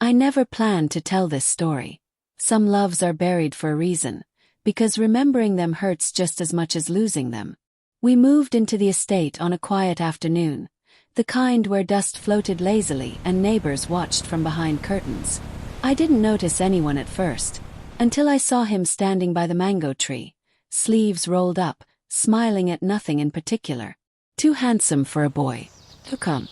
I never planned to tell this story. Some loves are buried for a reason, because remembering them hurts just as much as losing them. We moved into the estate on a quiet afternoon, the kind where dust floated lazily and neighbors watched from behind curtains. I didn't notice anyone at first, until I saw him standing by the mango tree, sleeves rolled up, smiling at nothing in particular. Too handsome for a boy. To come.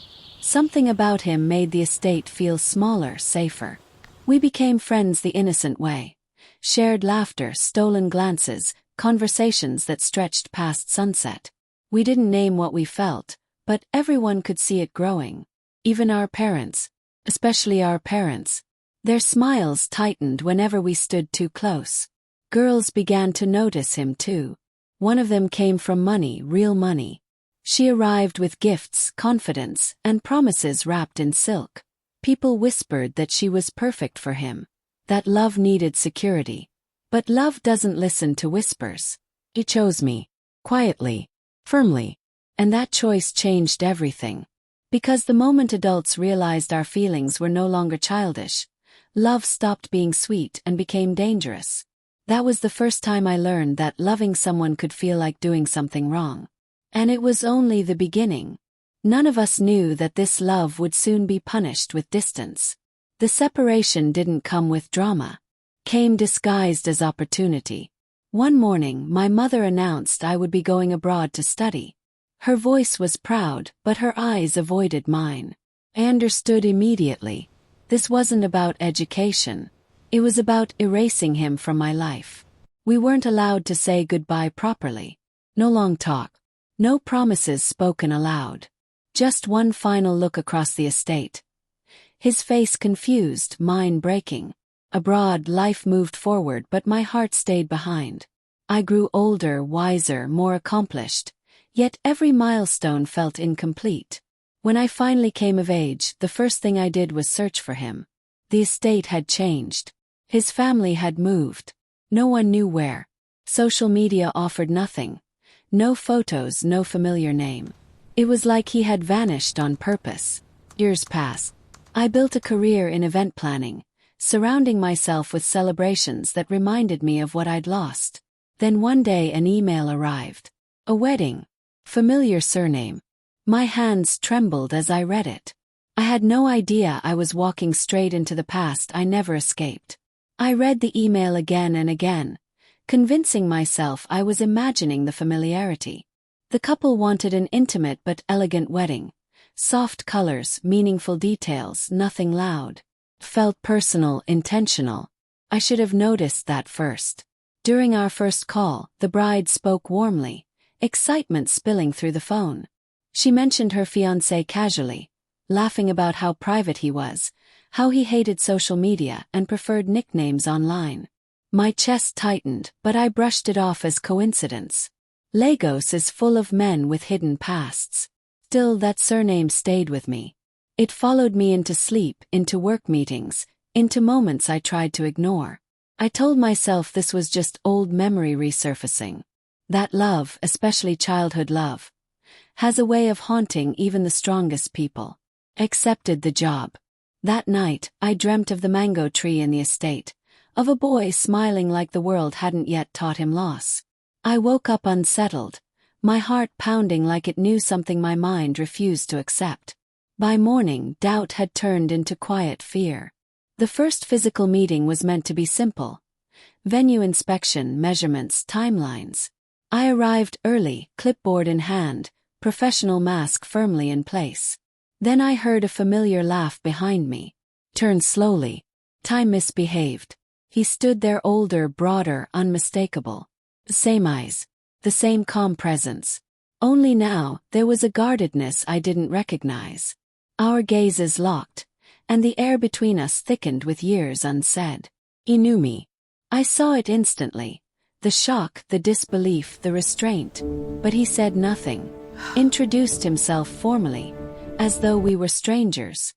Something about him made the estate feel smaller, safer. We became friends the innocent way. Shared laughter, stolen glances, conversations that stretched past sunset. We didn't name what we felt, but everyone could see it growing. Even our parents. Especially our parents. Their smiles tightened whenever we stood too close. Girls began to notice him too. One of them came from money, real money. She arrived with gifts, confidence, and promises wrapped in silk. People whispered that she was perfect for him, that love needed security. But love doesn't listen to whispers. He chose me. Quietly. Firmly. And that choice changed everything. Because the moment adults realized our feelings were no longer childish, love stopped being sweet and became dangerous. That was the first time I learned that loving someone could feel like doing something wrong. And it was only the beginning. None of us knew that this love would soon be punished with distance. The separation didn't come with drama. Came disguised as opportunity. One morning, my mother announced I would be going abroad to study. Her voice was proud, but her eyes avoided mine. I understood immediately. This wasn't about education. It was about erasing him from my life. We weren't allowed to say goodbye properly. No long talk. No promises spoken aloud. Just one final look across the estate. His face confused, mine breaking. Abroad, life moved forward, but my heart stayed behind. I grew older, wiser, more accomplished, yet every milestone felt incomplete. When I finally came of age, the first thing I did was search for him. The estate had changed. His family had moved. No one knew where. Social media offered nothing. No photos, no familiar name. It was like he had vanished on purpose. Years passed. I built a career in event planning, surrounding myself with celebrations that reminded me of what I'd lost. Then one day an email arrived. A wedding. Familiar surname. My hands trembled as I read it. I had no idea I was walking straight into the past I never escaped. I read the email again and again, convincing myself I was imagining the familiarity. The couple wanted an intimate but elegant wedding. Soft colors, meaningful details, nothing loud. Felt personal, intentional. I should have noticed that first. During our first call, the bride spoke warmly, excitement spilling through the phone. She mentioned her fiancé casually, laughing about how private he was, how he hated social media and preferred nicknames online. My chest tightened, but I brushed it off as coincidence. Lagos is full of men with hidden pasts. Still, that surname stayed with me. It followed me into sleep, into work meetings, into moments I tried to ignore. I told myself this was just old memory resurfacing. That love, especially childhood love, has a way of haunting even the strongest people. Accepted the job. That night, I dreamt of the mango tree in the estate, of a boy smiling like the world hadn't yet taught him loss. I woke up unsettled, my heart pounding like it knew something my mind refused to accept. By morning, doubt had turned into quiet fear. The first physical meeting was meant to be simple. Venue inspection, measurements, timelines. I arrived early, clipboard in hand, professional mask firmly in place. Then I heard a familiar laugh behind me. Turned slowly. Time misbehaved. He stood there, older, broader, unmistakable. The same eyes. The same calm presence. Only now, there was a guardedness I didn't recognize. Our gazes locked, and the air between us thickened with years unsaid. He knew me. I saw it instantly. The shock, the disbelief, the restraint. But he said nothing. Introduced himself formally, as though we were strangers.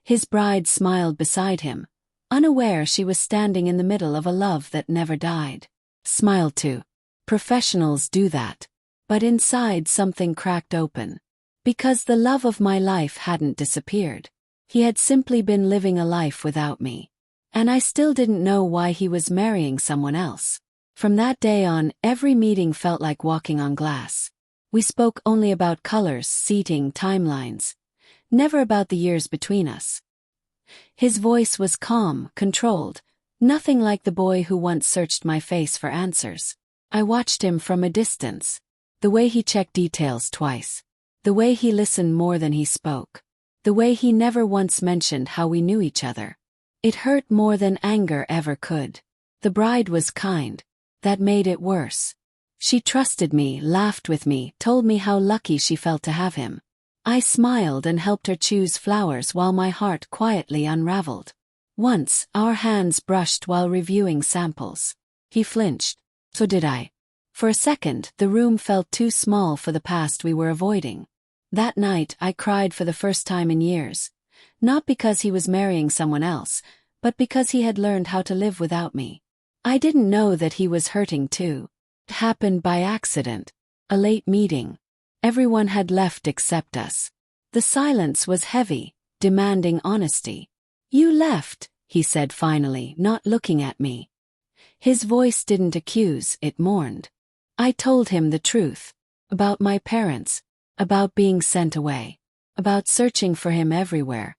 His bride smiled beside him, unaware she was standing in the middle of a love that never died. Smiled too. Professionals do that. But inside something cracked open. Because the love of my life hadn't disappeared. He had simply been living a life without me. And I still didn't know why he was marrying someone else. From that day on, every meeting felt like walking on glass. We spoke only about colors, seating, timelines. Never about the years between us. His voice was calm, controlled, nothing like the boy who once searched my face for answers. I watched him from a distance. The way he checked details twice. The way he listened more than he spoke. The way he never once mentioned how we knew each other. It hurt more than anger ever could. The bride was kind. That made it worse. She trusted me, laughed with me, told me how lucky she felt to have him. I smiled and helped her choose flowers while my heart quietly unraveled. Once, our hands brushed while reviewing samples. He flinched. So did I. For a second, the room felt too small for the past we were avoiding. That night, I cried for the first time in years. Not because he was marrying someone else, but because he had learned how to live without me. I didn't know that he was hurting too. It happened by accident. A late meeting. Everyone had left except us. The silence was heavy, demanding honesty. "You left," he said finally, not looking at me. His voice didn't accuse, it mourned. I told him the truth. About my parents. About being sent away. About searching for him everywhere.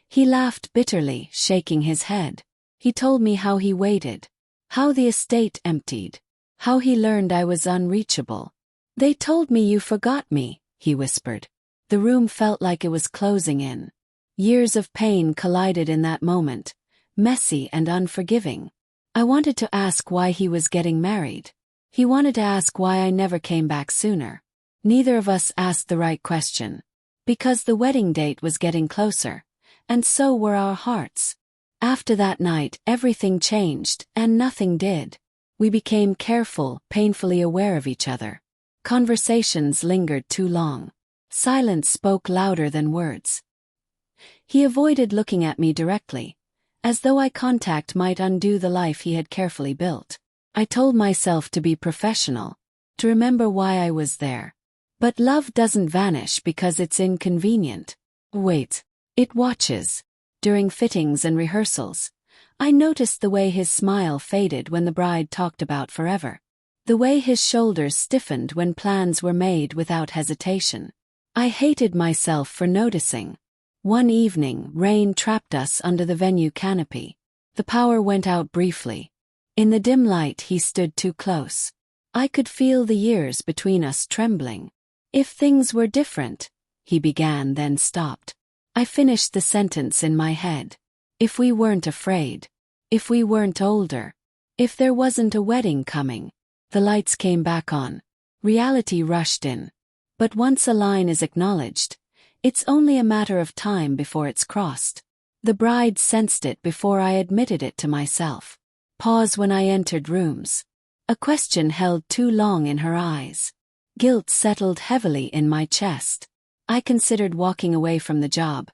He laughed bitterly, shaking his head. He told me how he waited. How the estate emptied. How he learned I was unreachable. "They told me you forgot me," he whispered. The room felt like it was closing in. Years of pain collided in that moment, messy and unforgiving. I wanted to ask why he was getting married. He wanted to ask why I never came back sooner. Neither of us asked the right question. Because the wedding date was getting closer, and so were our hearts. After that night, everything changed, and nothing did. We became careful, painfully aware of each other. Conversations lingered too long. Silence spoke louder than words. He avoided looking at me directly, as though eye contact might undo the life he had carefully built. I told myself to be professional, to remember why I was there. But love doesn't vanish because it's inconvenient. Wait. It watches. During fittings and rehearsals, I noticed the way his smile faded when the bride talked about forever. The way his shoulders stiffened when plans were made without hesitation. I hated myself for noticing. One evening, rain trapped us under the venue canopy. The power went out briefly. In the dim light, he stood too close. I could feel the years between us trembling. "If things were different," he began, then stopped. I finished the sentence in my head. If we weren't afraid. If we weren't older. If there wasn't a wedding coming. The lights came back on. Reality rushed in. But once a line is acknowledged, it's only a matter of time before it's crossed. The bride sensed it before I admitted it to myself. Pause when I entered rooms. A question held too long in her eyes. Guilt settled heavily in my chest. I considered walking away from the job,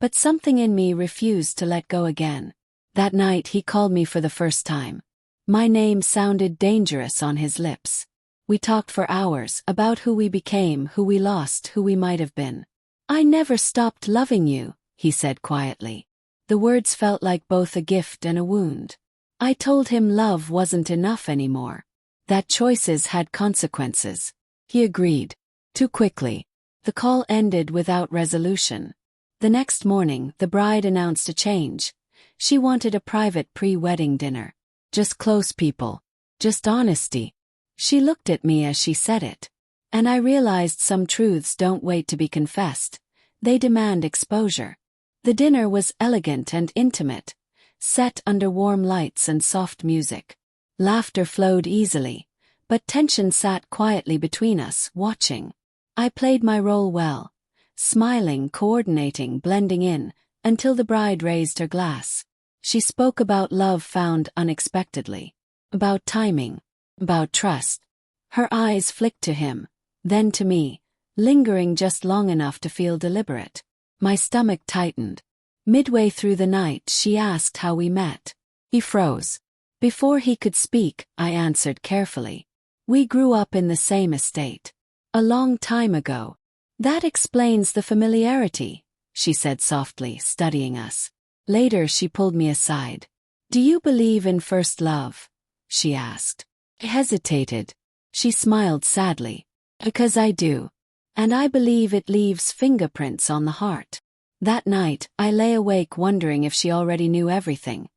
but something in me refused to let go again. That night he called me for the first time. My name sounded dangerous on his lips. We talked for hours about who we became, who we lost, who we might have been. "I never stopped loving you," he said quietly. The words felt like both a gift and a wound. I told him love wasn't enough anymore. That choices had consequences. He agreed. Too quickly. The call ended without resolution. The next morning, the bride announced a change. She wanted a private pre-wedding dinner. Just close people. Just honesty. She looked at me as she said it. And I realized some truths don't wait to be confessed. They demand exposure. The dinner was elegant and intimate, set under warm lights and soft music. Laughter flowed easily, but tension sat quietly between us, watching. I played my role well, smiling, coordinating, blending in, until the bride raised her glass. She spoke about love found unexpectedly, about timing, about trust. Her eyes flicked to him, then to me, lingering just long enough to feel deliberate. My stomach tightened. Midway through the night, she asked how we met. He froze. Before he could speak, I answered carefully. "We grew up in the same estate. A long time ago." "That explains the familiarity," she said softly, studying us. Later she pulled me aside. Do you believe in first love? She asked. I hesitated. She smiled sadly. Because I do. And I believe it leaves fingerprints on the heart. That night, I lay awake wondering if she already knew everything,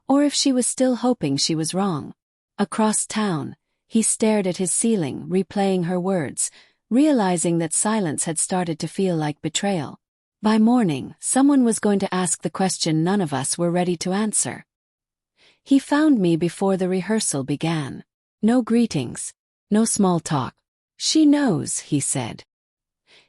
or if she was still hoping she was wrong. Across town, he stared at his ceiling, replaying her words, realizing that silence had started to feel like betrayal. By morning, someone was going to ask the question none of us were ready to answer. He found me before the rehearsal began. No greetings. No small talk. She knows, he said.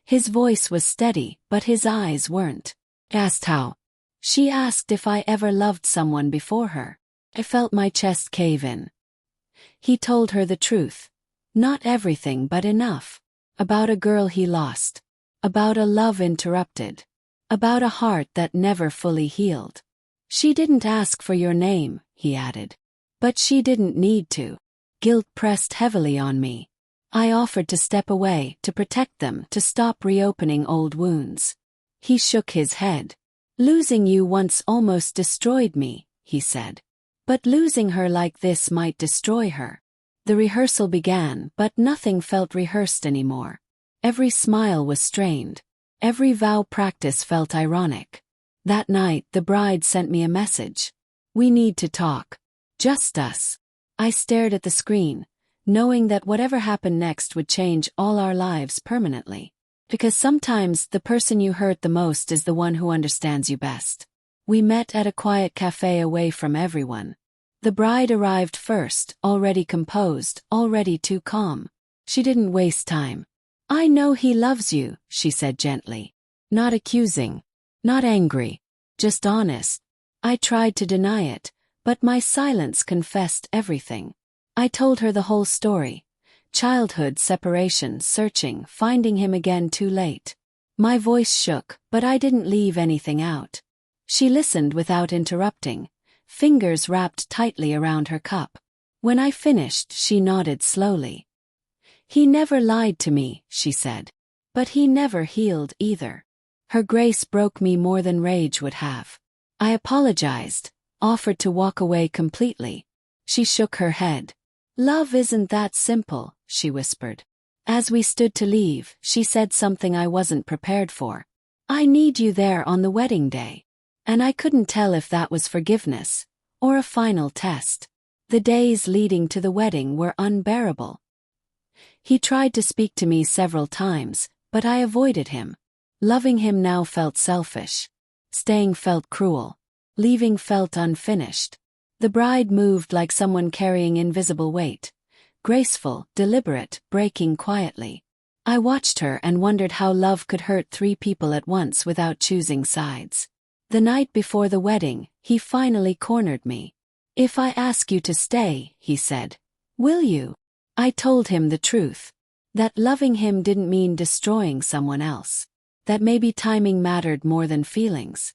His voice was steady, but his eyes weren't. Asked how. She asked if I ever loved someone before her. I felt my chest cave in. He told her the truth. Not everything, but enough. About a girl he lost. About a love interrupted. About a heart that never fully healed. She didn't ask for your name, he added. But she didn't need to. Guilt pressed heavily on me. I offered to step away, to protect them, to stop reopening old wounds. He shook his head. Losing you once almost destroyed me, he said. But losing her like this might destroy her. The rehearsal began, but nothing felt rehearsed anymore. Every smile was strained. Every vow practice felt ironic. That night, the bride sent me a message. We need to talk. Just us. I stared at the screen, knowing that whatever happened next would change all our lives permanently. Because sometimes the person you hurt the most is the one who understands you best. We met at a quiet cafe away from everyone. The bride arrived first, already composed, already too calm. She didn't waste time. I know he loves you, she said gently. Not accusing. Not angry. Just honest. I tried to deny it, but my silence confessed everything. I told her the whole story. Childhood, separation, searching, finding him again too late. My voice shook, but I didn't leave anything out. She listened without interrupting, fingers wrapped tightly around her cup. When I finished, she nodded slowly. He never lied to me, she said. But he never healed either. Her grace broke me more than rage would have. I apologized, offered to walk away completely. She shook her head. Love isn't that simple, she whispered. As we stood to leave, she said something I wasn't prepared for. I need you there on the wedding day. And I couldn't tell if that was forgiveness, or a final test. The days leading to the wedding were unbearable. He tried to speak to me several times, but I avoided him. Loving him now felt selfish. Staying felt cruel. Leaving felt unfinished. The bride moved like someone carrying invisible weight. Graceful, deliberate, breaking quietly. I watched her and wondered how love could hurt three people at once without choosing sides. The night before the wedding, he finally cornered me. If I ask you to stay, he said, will you? I told him the truth. That loving him didn't mean destroying someone else. That maybe timing mattered more than feelings.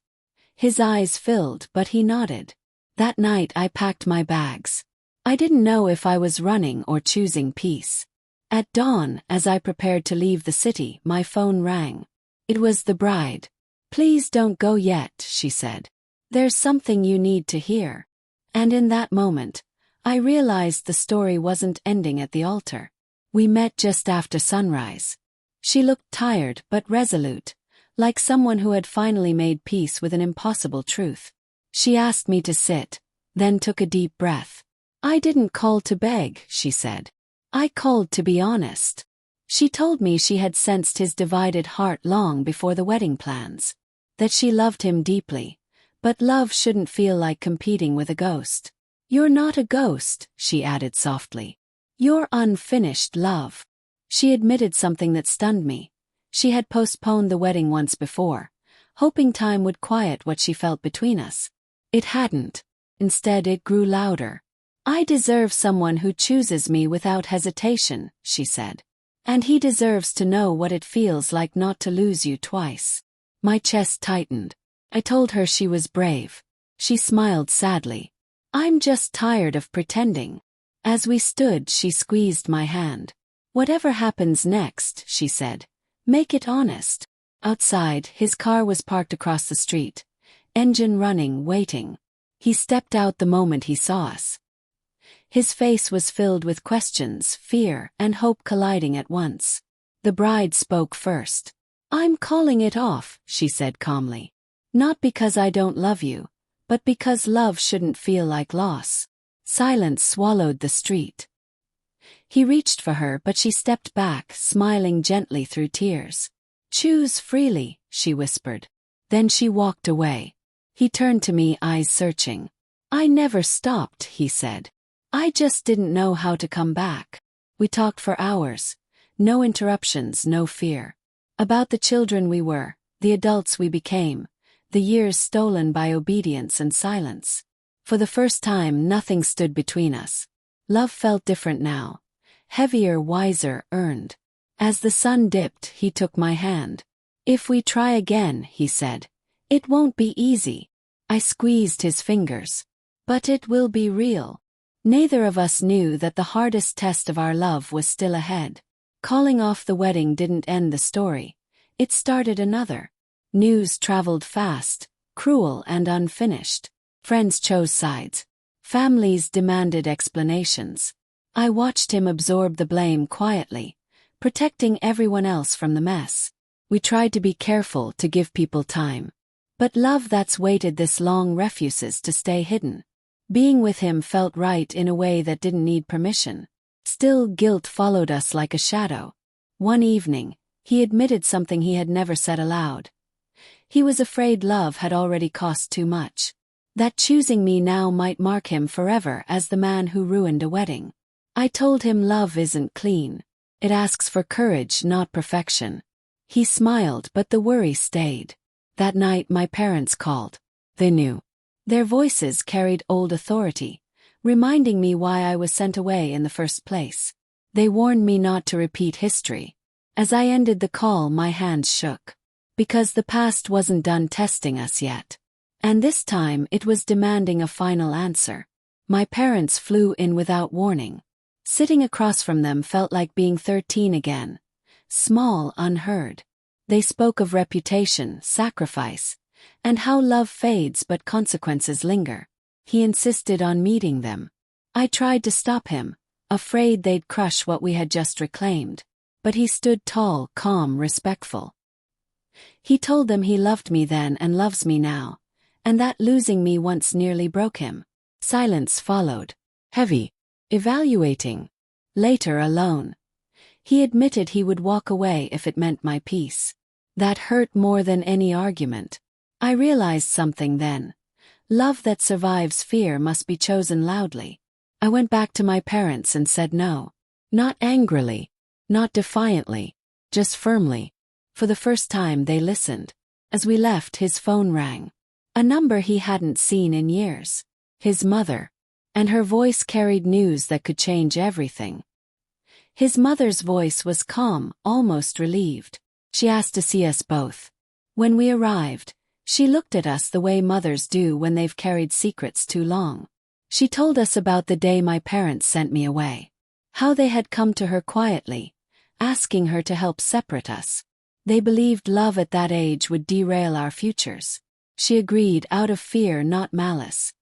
His eyes filled, but he nodded. That night I packed my bags. I didn't know if I was running or choosing peace. At dawn, as I prepared to leave the city, my phone rang. It was the bride. Please don't go yet, she said. There's something you need to hear. And in that moment, I realized the story wasn't ending at the altar. We met just after sunrise. She looked tired but resolute, like someone who had finally made peace with an impossible truth. She asked me to sit, then took a deep breath. I didn't call to beg, she said. I called to be honest. She told me she had sensed his divided heart long before the wedding plans. That she loved him deeply, but love shouldn't feel like competing with a ghost. You're not a ghost, she added softly. You're unfinished love. She admitted something that stunned me. She had postponed the wedding once before, hoping time would quiet what she felt between us. It hadn't. Instead, it grew louder. I deserve someone who chooses me without hesitation, she said. And he deserves to know what it feels like not to lose you twice. My chest tightened. I told her she was brave. She smiled sadly. I'm just tired of pretending. As we stood, she squeezed my hand. Whatever happens next, she said, make it honest. Outside, his car was parked across the street, engine running, waiting. He stepped out the moment he saw us. His face was filled with questions, fear, and hope colliding at once. The bride spoke first. "I'm calling it off," she said calmly. "Not because I don't love you, but because love shouldn't feel like loss." Silence swallowed the street. He reached for her, but she stepped back, smiling gently through tears. "Choose freely," she whispered. Then she walked away. He turned to me, eyes searching. "I never stopped," he said. "I just didn't know how to come back." We talked for hours. No interruptions, no fear. About the children we were, the adults we became, the years stolen by obedience and silence. For the first time, nothing stood between us. Love felt different now. Heavier, wiser, earned. As the sun dipped, he took my hand. "If we try again," he said, "it won't be easy." I squeezed his fingers. "But it will be real." Neither of us knew that the hardest test of our love was still ahead. Calling off the wedding didn't end the story. It started another. News traveled fast, cruel and unfinished. Friends chose sides. Families demanded explanations. I watched him absorb the blame quietly, protecting everyone else from the mess. We tried to be careful, to give people time. But love that's waited this long refuses to stay hidden. Being with him felt right in a way that didn't need permission. Still, guilt followed us like a shadow. One evening, he admitted something he had never said aloud. He was afraid love had already cost too much. That choosing me now might mark him forever as the man who ruined a wedding. I told him love isn't clean. It asks for courage, not perfection. He smiled, but the worry stayed. That night my parents called. They knew. Their voices carried old authority, reminding me why I was sent away in the first place. They warned me not to repeat history. As I ended the call, my hands shook. Because the past wasn't done testing us yet. And this time it was demanding a final answer. My parents flew in without warning. Sitting across from them felt like being 13 again. Small, unheard. They spoke of reputation, sacrifice, and how love fades but consequences linger. He insisted on meeting them. I tried to stop him, afraid they'd crush what we had just reclaimed. But he stood tall, calm, respectful. He told them he loved me then and loves me now, and that losing me once nearly broke him. Silence followed. Heavy. Evaluating. Later, alone. He admitted he would walk away if it meant my peace. That hurt more than any argument. I realized something then. Love that survives fear must be chosen loudly. I went back to my parents and said no. Not angrily. Not defiantly. Just firmly. For the first time they listened. As we left, his phone rang. A number he hadn't seen in years. His mother. And her voice carried news that could change everything. His mother's voice was calm, almost relieved. She asked to see us both. When we arrived, she looked at us the way mothers do when they've carried secrets too long. She told us about the day my parents sent me away. How they had come to her quietly, asking her to help separate us. They believed love at that age would derail our futures. She agreed out of fear, not malice.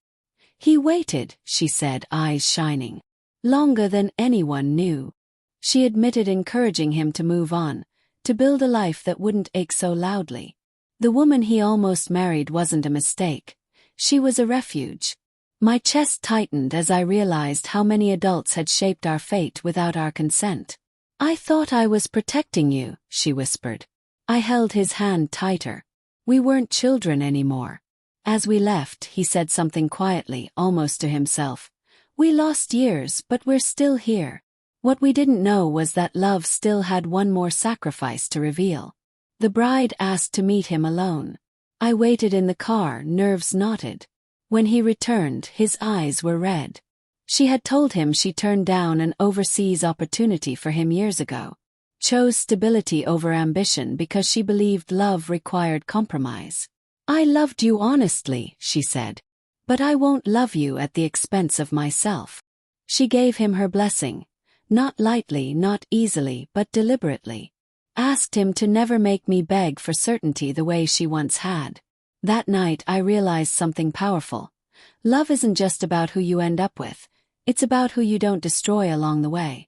He waited, she said, eyes shining. Longer than anyone knew. She admitted encouraging him to move on, to build a life that wouldn't ache so loudly. The woman he almost married wasn't a mistake. She was a refuge. My chest tightened as I realized how many adults had shaped our fate without our consent. "I thought I was protecting you," she whispered. I held his hand tighter. We weren't children anymore. As we left, he said something quietly, almost to himself. "We lost years, but we're still here." What we didn't know was that love still had one more sacrifice to reveal. The bride asked to meet him alone. I waited in the car, nerves knotted. When he returned, his eyes were red. She had told him she turned down an overseas opportunity for him years ago. Chose stability over ambition because she believed love required compromise. "I loved you honestly," she said. "But I won't love you at the expense of myself." She gave him her blessing. Not lightly, not easily, but deliberately. Asked him to never make me beg for certainty the way she once had. That night I realized something powerful. Love isn't just about who you end up with, it's about who you don't destroy along the way.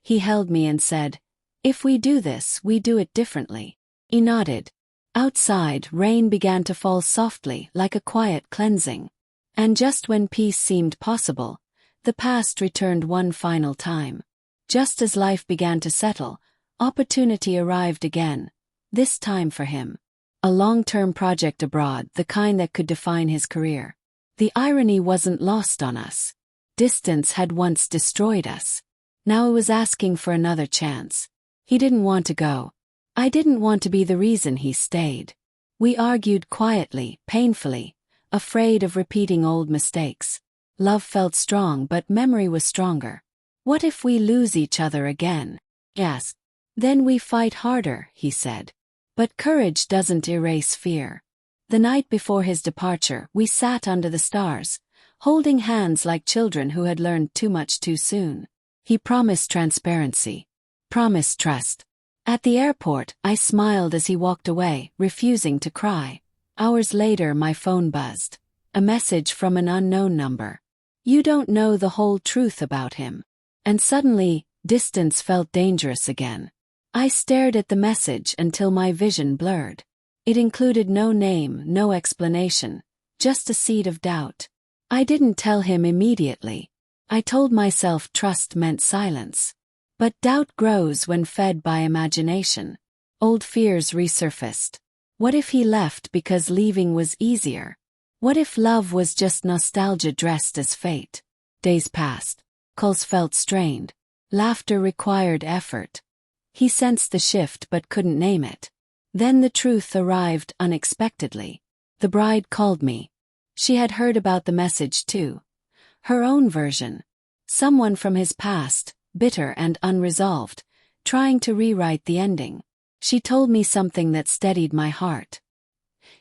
He held me and said, "If we do this, we do it differently." He nodded. Outside, rain began to fall softly like a quiet cleansing. And just when peace seemed possible, the past returned one final time. Just as life began to settle, opportunity arrived again, this time for him. A long-term project abroad, the kind that could define his career. The irony wasn't lost on us. Distance had once destroyed us. Now it was asking for another chance. He didn't want to go. I didn't want to be the reason he stayed. We argued quietly, painfully, afraid of repeating old mistakes. Love felt strong, but memory was stronger. What if we lose each other again? Yes. Then we fight harder, he said. But courage doesn't erase fear. The night before his departure, we sat under the stars, holding hands like children who had learned too much too soon. He promised transparency. Promised trust. At the airport, I smiled as he walked away, refusing to cry. Hours later, my phone buzzed. A message from an unknown number. "You don't know the whole truth about him." And suddenly, distance felt dangerous again. I stared at the message until my vision blurred. It included no name, no explanation, just a seed of doubt. I didn't tell him immediately. I told myself trust meant silence. But doubt grows when fed by imagination. Old fears resurfaced. What if he left because leaving was easier? What if love was just nostalgia dressed as fate? Days passed. Calls felt strained. Laughter required effort. He sensed the shift but couldn't name it. Then the truth arrived unexpectedly. The bride called me. She had heard about the message too. Her own version. Someone from his past, bitter and unresolved, trying to rewrite the ending. She told me something that steadied my heart.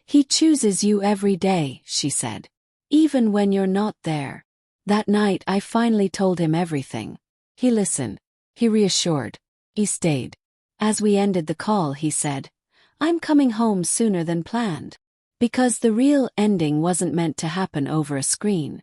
"He chooses you every day," she said. "Even when you're not there." That night I finally told him everything. He listened. He reassured. He stayed. As we ended the call, he said, "I'm coming home sooner than planned." Because the real ending wasn't meant to happen over a screen.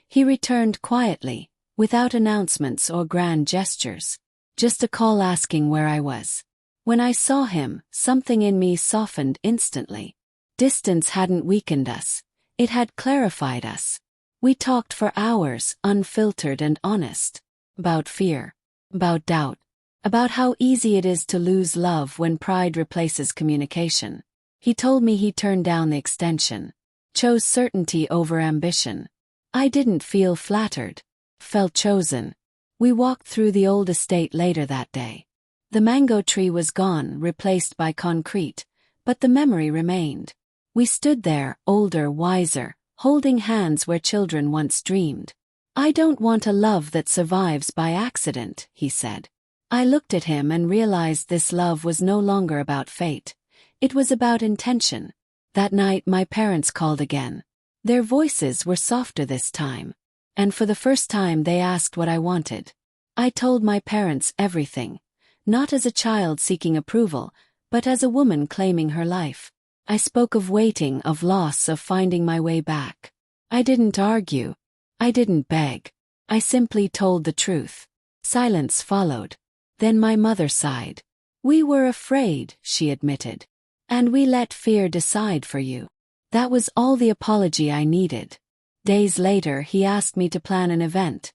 He returned quietly, without announcements or grand gestures. Just a call asking where I was. When I saw him, something in me softened instantly. Distance hadn't weakened us. It had clarified us. We talked for hours, unfiltered and honest. About fear. About doubt. About how easy it is to lose love when pride replaces communication. He told me he turned down the extension. Chose certainty over ambition. I didn't feel flattered. Felt chosen. We walked through the old estate later that day. The mango tree was gone, replaced by concrete, but the memory remained. We stood there, older, wiser, holding hands where children once dreamed. "I don't want a love that survives by accident," he said. I looked at him and realized this love was no longer about fate. It was about intention. That night my parents called again. Their voices were softer this time. And for the first time they asked what I wanted. I told my parents everything. Not as a child seeking approval, but as a woman claiming her life. I spoke of waiting, of loss, of finding my way back. I didn't argue. I didn't beg. I simply told the truth. Silence followed. Then my mother sighed. "We were afraid," she admitted. "And we let fear decide for you." That was all the apology I needed. Days later he asked me to plan an event.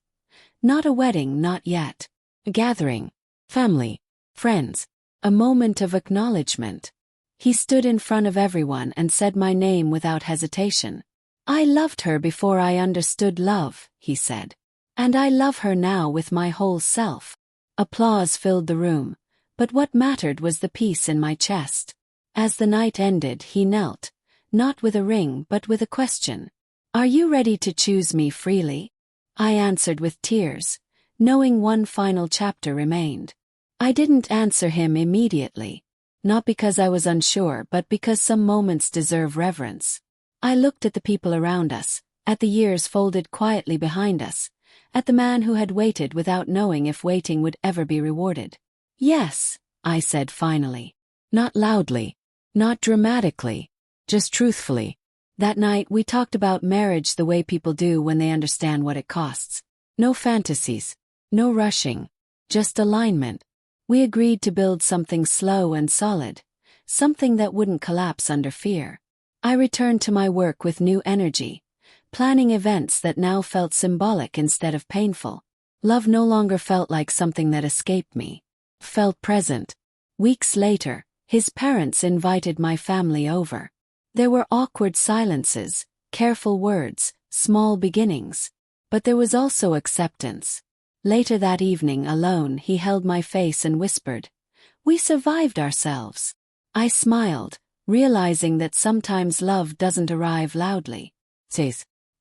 Not a wedding, not yet. A gathering. Family. Friends. A moment of acknowledgement. He stood in front of everyone and said my name without hesitation. "I loved her before I understood love," he said. "And I love her now with my whole self." Applause filled the room, but what mattered was the peace in my chest. As the night ended, he knelt, not with a ring but with a question. "Are you ready to choose me freely?" I answered with tears, knowing one final chapter remained. I didn't answer him immediately. Not because I was unsure, but because some moments deserve reverence. I looked at the people around us, at the years folded quietly behind us, at the man who had waited without knowing if waiting would ever be rewarded. "Yes," I said finally. Not loudly. Not dramatically. Just truthfully. That night we talked about marriage the way people do when they understand what it costs. No fantasies. No rushing. Just alignment. We agreed to build something slow and solid. Something that wouldn't collapse under fear. I returned to my work with new energy, planning events that now felt symbolic instead of painful. Love no longer felt like something that escaped me. Felt present. Weeks later, his parents invited my family over. There were awkward silences, careful words, small beginnings. But there was also acceptance. Later that evening, alone, he held my face and whispered, "We survived ourselves." I smiled, realizing that sometimes love doesn't arrive loudly.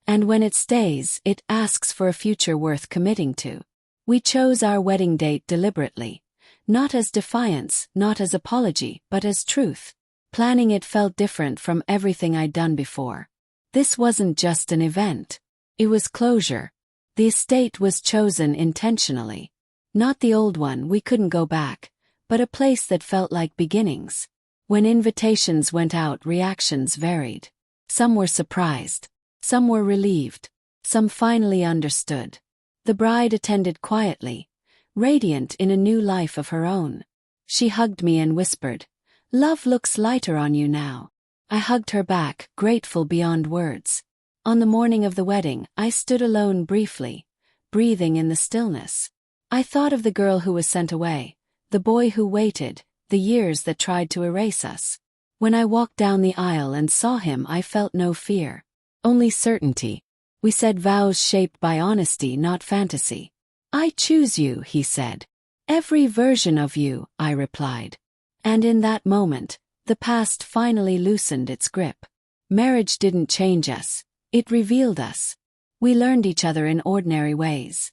And when it stays, it asks for a future worth committing to. We chose our wedding date deliberately. Not as defiance, not as apology, but as truth. Planning it felt different from everything I'd done before. This wasn't just an event. It was closure. The estate was chosen intentionally. Not the old one, we couldn't go back, but a place that felt like beginnings. When invitations went out, reactions varied. Some were surprised. Some were relieved. Some finally understood. The bride attended quietly, radiant in a new life of her own. She hugged me and whispered, "Love looks lighter on you now." I hugged her back, grateful beyond words. On the morning of the wedding, I stood alone briefly, breathing in the stillness. I thought of the girl who was sent away, the boy who waited, the years that tried to erase us. When I walked down the aisle and saw him, I felt no fear. Only certainty. We said vows shaped by honesty, not fantasy. "I choose you," he said. "Every version of you," I replied. And in that moment, the past finally loosened its grip. Marriage didn't change us. It revealed us. We learned each other in ordinary ways.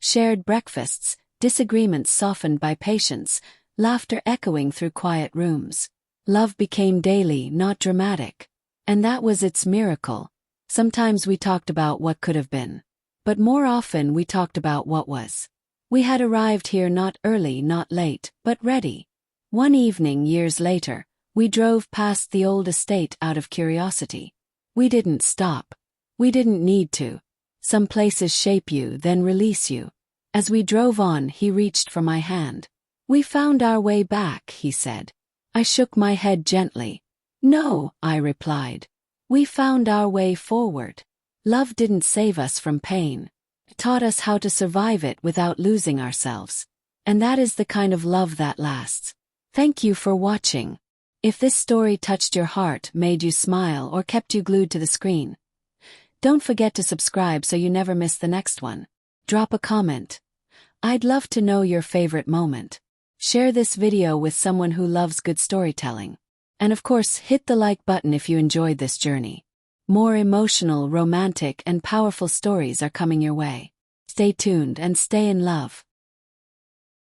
Shared breakfasts, disagreements softened by patience, laughter echoing through quiet rooms. Love became daily, not dramatic. And that was its miracle. Sometimes we talked about what could have been. But more often we talked about what was. We had arrived here not early, not late, but ready. One evening, years later, we drove past the old estate out of curiosity. We didn't stop. We didn't need to. Some places shape you, then release you. As we drove on, he reached for my hand. "We found our way back," he said. I shook my head gently. "No," I replied. "We found our way forward." Love didn't save us from pain. It taught us how to survive it without losing ourselves. And that is the kind of love that lasts. Thank you for watching. If this story touched your heart, made you smile, or kept you glued to the screen, don't forget to subscribe so you never miss the next one. Drop a comment. I'd love to know your favorite moment. Share this video with someone who loves good storytelling. And of course, hit the like button if you enjoyed this journey. More emotional, romantic, and powerful stories are coming your way. Stay tuned and stay in love.